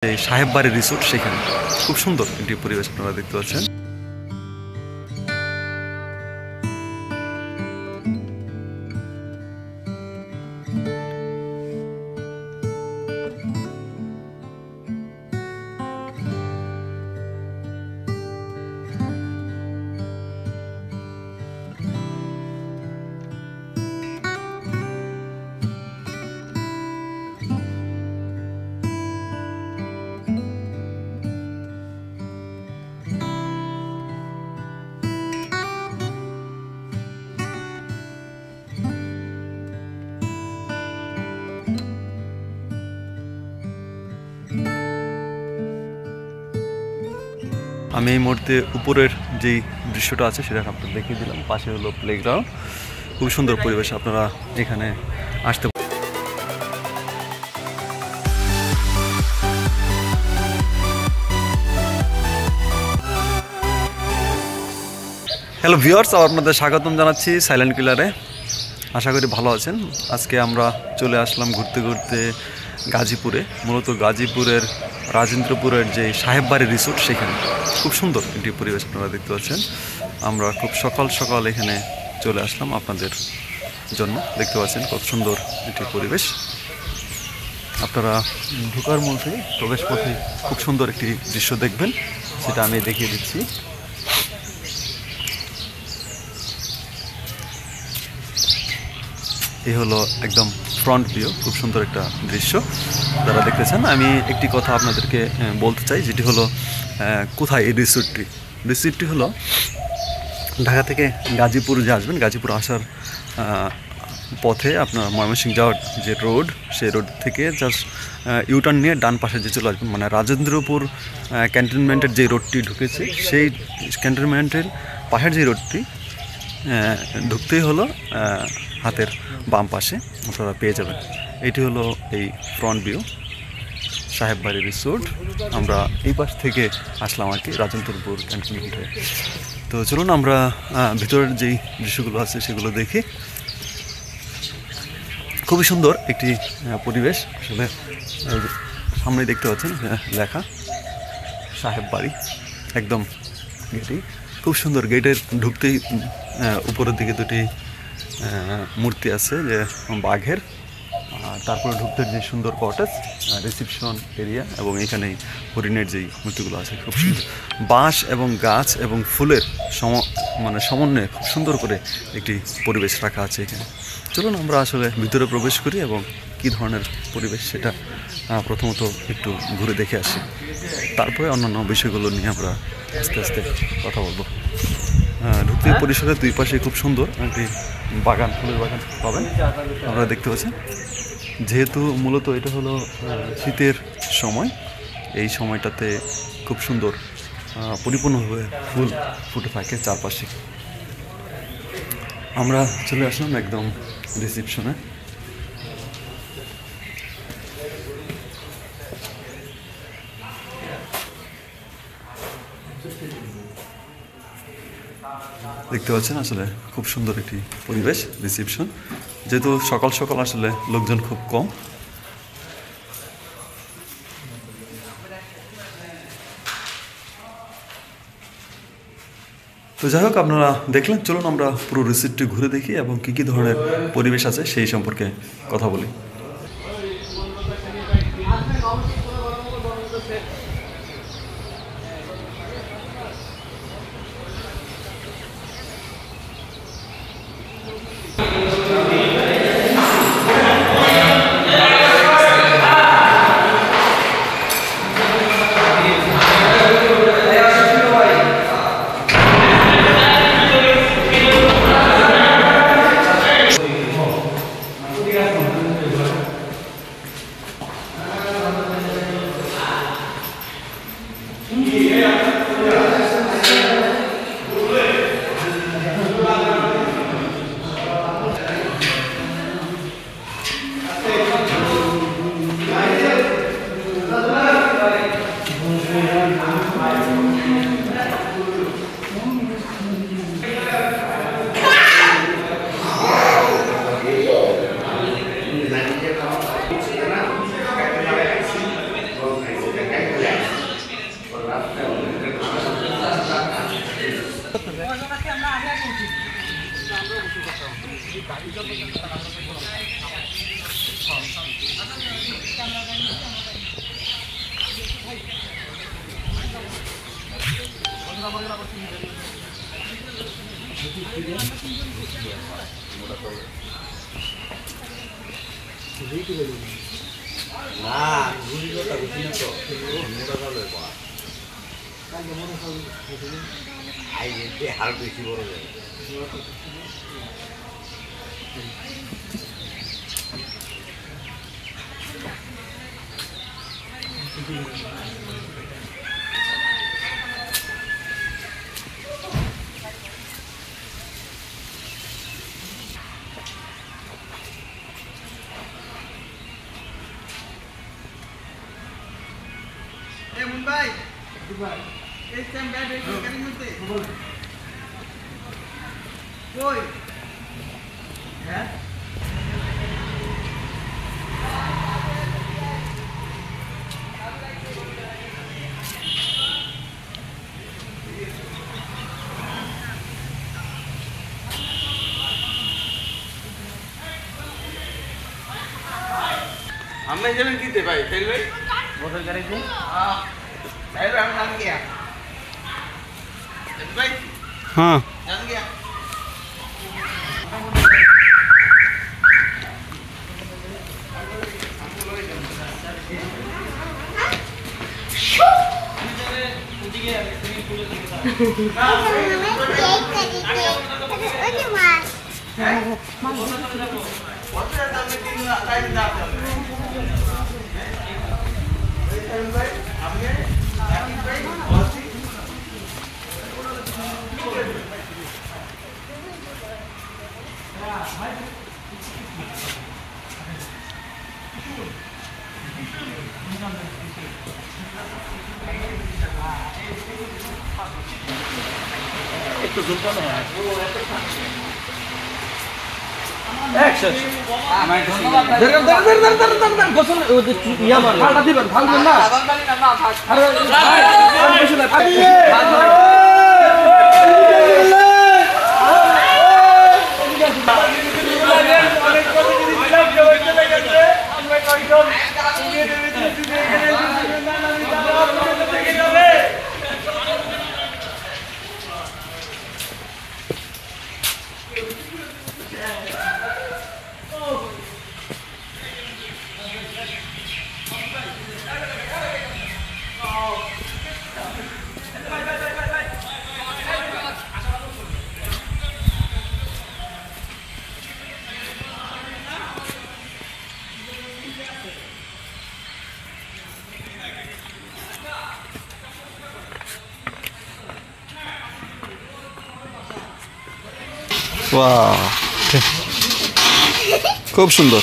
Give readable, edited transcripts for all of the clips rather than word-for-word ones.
এই সাহেব বাড়ি রিসোর্ট, সেখানে খুব সুন্দর একটি পরিবেশ আপনারা দেখতে পাচ্ছেন। আমি এই মুহূর্তে উপরের যেই দৃশ্যটা আছে সেটা আপনাদের দেখিয়ে দিলাম। পাশে হলো প্লেগ্রাউন্ড, খুব সুন্দর পরিবেশ, আপনারা এখানে আসতে। হ্যালো ভিউয়ার্স, আপনাদের স্বাগতম জানাচ্ছি সাইলেন্ট কিলারে। আশা করি ভালো আছেন। আজকে আমরা চলে আসলাম ঘুরতে ঘুরতে গাজীপুরে, মূলত গাজীপুরের রাজেন্দ্রপুরের যে সাহেব বাড়ি রিসোর্ট, সেখানে খুব সুন্দর একটি পরিবেশ আপনারা দেখতে পাচ্ছেন। আমরা খুব সকাল সকাল এখানে চলে আসলাম আপনাদের জন্য। দেখতে পাচ্ছেন কত সুন্দর একটি পরিবেশ। আপনারা ঢোকার মধ্যে প্রবেশ পথে খুব সুন্দর একটি দৃশ্য দেখবেন, সেটা আমি দেখিয়ে দিচ্ছি। এই হলো একদম ফ্রন্ট ভিউ, খুব সুন্দর একটা দৃশ্য যারা দেখতেছেন। আমি একটি কথা আপনাদেরকে বলতে চাই, যেটি হলো কোথায় এই রিসোর্টটি হলো ঢাকা থেকে গাজীপুর যে আসবেন, গাজীপুর আসার পথে আপনার ময়মনসিংহ যাওয়ার যে রোড, সেই রোড থেকে জাস্ট ইউটার্ন নিয়ে ডান পাশে যে চলে আসবেন, মানে রাজেন্দ্রপুর ক্যান্টনমেন্টের যে রোডটি ঢুকেছে, সেই ক্যান্টনমেন্টের পাশের যে রোডটি ঢুকতেই হলো হাতের বাম পাশে আপনারা পেয়ে যাবেন। এটি হলো এই ফ্রন্ট ভিউ সাহেব বাড়ি রিসোর্ট। আমরা এই পাশ থেকে আসলাম আর কি, রাজেন্দ্রপুর ক্যান্টনমেন্টে। তো চলুন আমরা ভিতরের যেই দৃশ্যগুলো আছে সেগুলো দেখি। খুবই সুন্দর একটি পরিবেশ আসলে। সামনে দেখতে পাচ্ছেন লেখা সাহেব বাড়ি, একদম গেটেই খুব সুন্দর। গেটের ঢুকতেই উপরের দিকে দুটি মূর্তি আছে যে বাঘের, তারপরে ঢুকতে যে সুন্দর কটেজ, রিসেপশন এরিয়া, এবং এখানেই হরিণের যেই মূর্তিগুলো আছে, খুব সুন্দর বাঁশ এবং গাছ এবং ফুলের সমন্বয়ে খুব সুন্দর করে একটি পরিবেশ রাখা আছে এখানে। চলুন আমরা আসলে ভিতরে প্রবেশ করি এবং কী ধরনের পরিবেশ সেটা প্রথমত একটু ঘুরে দেখে আসি, তারপরে অন্যান্য বিষয়গুলো নিয়ে আমরা আস্তে আস্তে কথা বলবো। ঢুকতে পরিসরের দুই পাশে খুব সুন্দর একটি বাগান, ফুলের বাগান পাবেন আপনারা দেখতে পাচ্ছেন। যেহেতু মূলত এটা হলো শীতের সময়, এই সময়টাতে খুব সুন্দর পরিপূর্ণভাবে ফুল ফুটে থাকে চারপাশে। আমরা চলে আসলাম একদম রিসেপশনে। দেখতে পাচ্ছেন আসলে খুব সুন্দর একটি পরিবেশ রিসেপশন, যেহেতু সকাল সকাল আসলে লোকজন খুব কম। তো যাই হোক, আপনারা দেখলেন, চলুন আমরা পুরো রিসিপ্টটি ঘুরে দেখি এবং কী কী ধরনের পরিবেশ আছে সেই সম্পর্কে কথা বলি। হার বেশি বড় যায় Mumbai, this time bad is getting with it. Boy, yeah. हमें जमीन कितने भाई तेरे भाई बोतल करेंगे हाँ साइड में हम जान गया भाई हाँ जान गया একটু জুম করো না অ্যাকশন ধর গোসল ইয়া মার ফালটা দিবেন ফালবেন না আরে वाह खूब सुंदर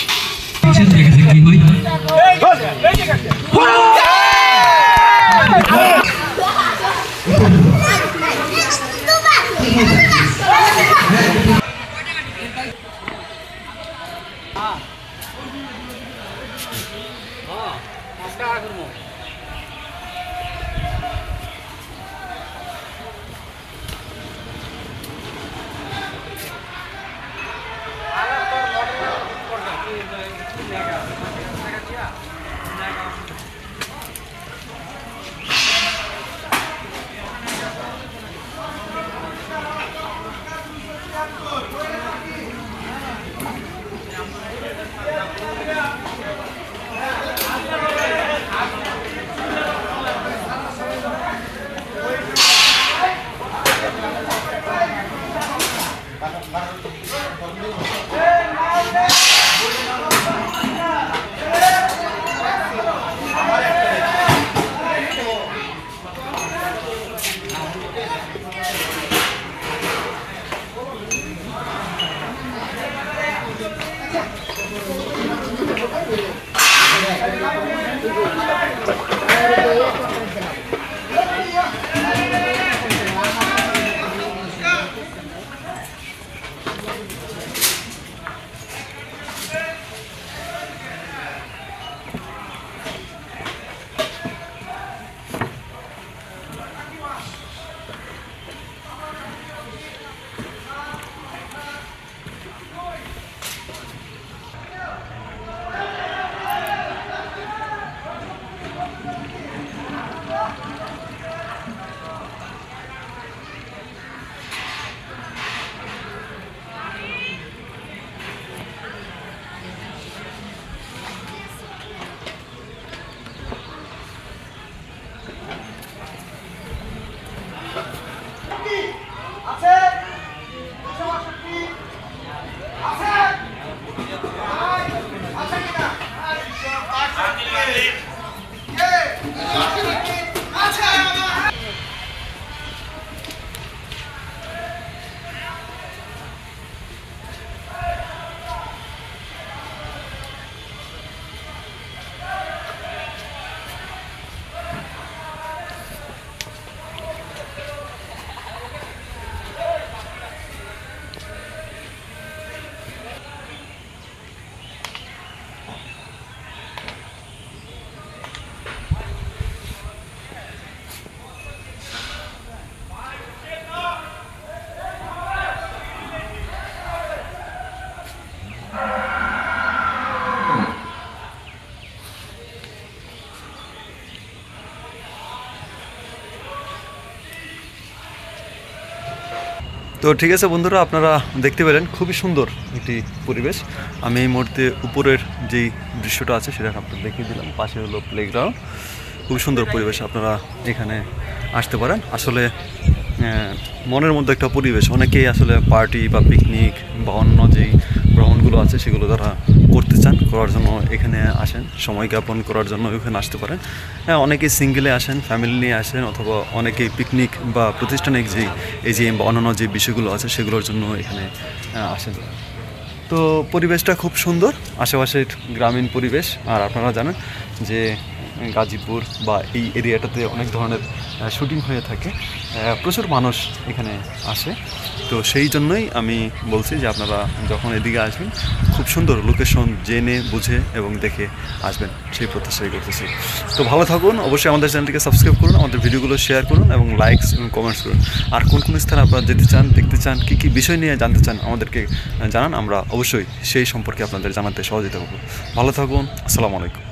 তো ঠিক আছে বন্ধুরা, আপনারা দেখতে পেলেন খুবই সুন্দর একটি পরিবেশ। আমি এই মুহূর্তে উপরের যেই দৃশ্যটা আছে সেটা আপনাদের দেখিয়ে দিলাম। পাশে হলো প্লেগ্রাউন্ড, খুব সুন্দর পরিবেশ, আপনারা এখানে আসতে পারেন। আসলে মনের মধ্যে একটা পরিবেশ, অনেকেই আসলে পার্টি বা পিকনিক বা অন্য যেই ভ্রমণগুলো আছে সেগুলো তারা করতে চান, করার জন্য এখানে আসেন, সময় যাপন করার জন্য এখানে আসতে পারেন। হ্যাঁ, অনেকেই সিঙ্গেলে আসেন, ফ্যামিলি নিয়ে আসেন, অথবা অনেকেই পিকনিক বা প্রতিষ্ঠানিক যেই এই যে অন্যান্য যে বিষয়গুলো আছে সেগুলোর জন্য এখানে আসেন। তো পরিবেশটা খুব সুন্দর, আশেপাশের গ্রামীণ পরিবেশ। আর আপনারা জানেন যে গাজীপুর বা এই এরিয়াটাতে অনেক ধরনের শুটিং হয়ে থাকে, প্রচুর মানুষ এখানে আসে। তো সেই জন্যই আমি বলছি যে আপনারা যখন এদিকে আসবেন খুব সুন্দর লোকেশন জেনে বুঝে এবং দেখে আসবেন, সেই প্রত্যাশাই করতেছি। তো ভালো থাকুন, অবশ্যই আমাদের চ্যানেলটিকে সাবস্ক্রাইব করুন, আমাদের ভিডিওগুলো শেয়ার করুন এবং লাইকস এবং কমেন্টস করুন। আর কোন কোন স্থানে আপনারা যেতে চান, দেখতে চান, কী কী বিষয় নিয়ে জানতে চান আমাদেরকে জানান, আমরা অবশ্যই সেই সম্পর্কে আপনাদের জানাতে সহযোগিতা করব। ভালো থাকুন, আসসালামু আলাইকুম।